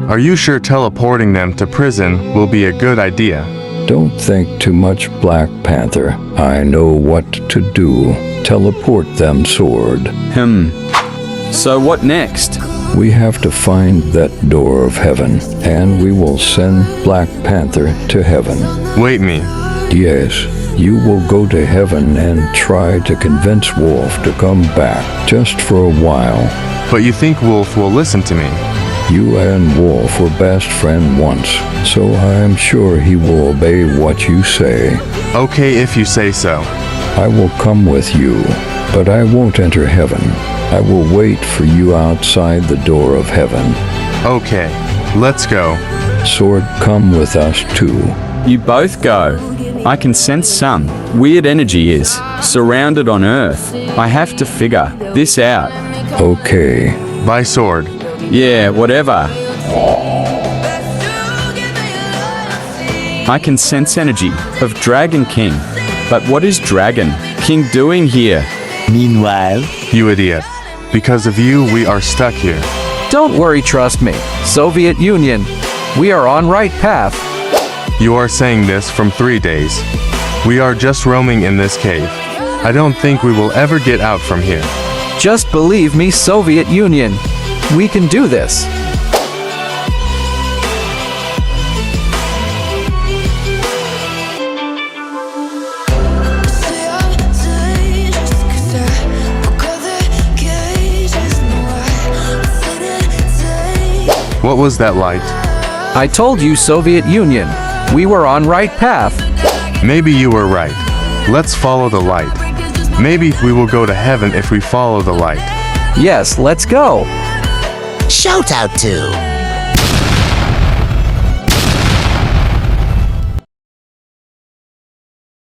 Are you sure teleporting them to prison will be a good idea? Don't think too much, Black Panther. I know what to do. Teleport them, Sword. So what next? We have to find that door of heaven, and we will send Black Panther to heaven. Wait me. Yes, you will go to heaven and try to convince Wolf to come back, just for a while. But you think Wolf will listen to me? You and Wolf were best friends once, so I am sure he will obey what you say. Okay, if you say so. I will come with you, but I won't enter heaven. I will wait for you outside the door of heaven. Okay, let's go. Sword, come with us too. You both go. I can sense some weird energy is surrounded on Earth. I have to figure this out. Okay. Bye, Sword. Yeah, whatever. I can sense energy of Dragon King. But what is Dragon King doing here? Meanwhile, You idiot. Because of you, we are stuck here. Don't worry, trust me. Soviet Union, we are on right path. You are saying this from 3 days. We are just roaming in this cave. I don't think we will ever get out from here. Just believe me, Soviet Union. We can do this. What was that light? I told you, Soviet Union. We were on right path. Maybe you were right. Let's follow the light. Maybe we will go to heaven if we follow the light. Yes, let's go. shout out to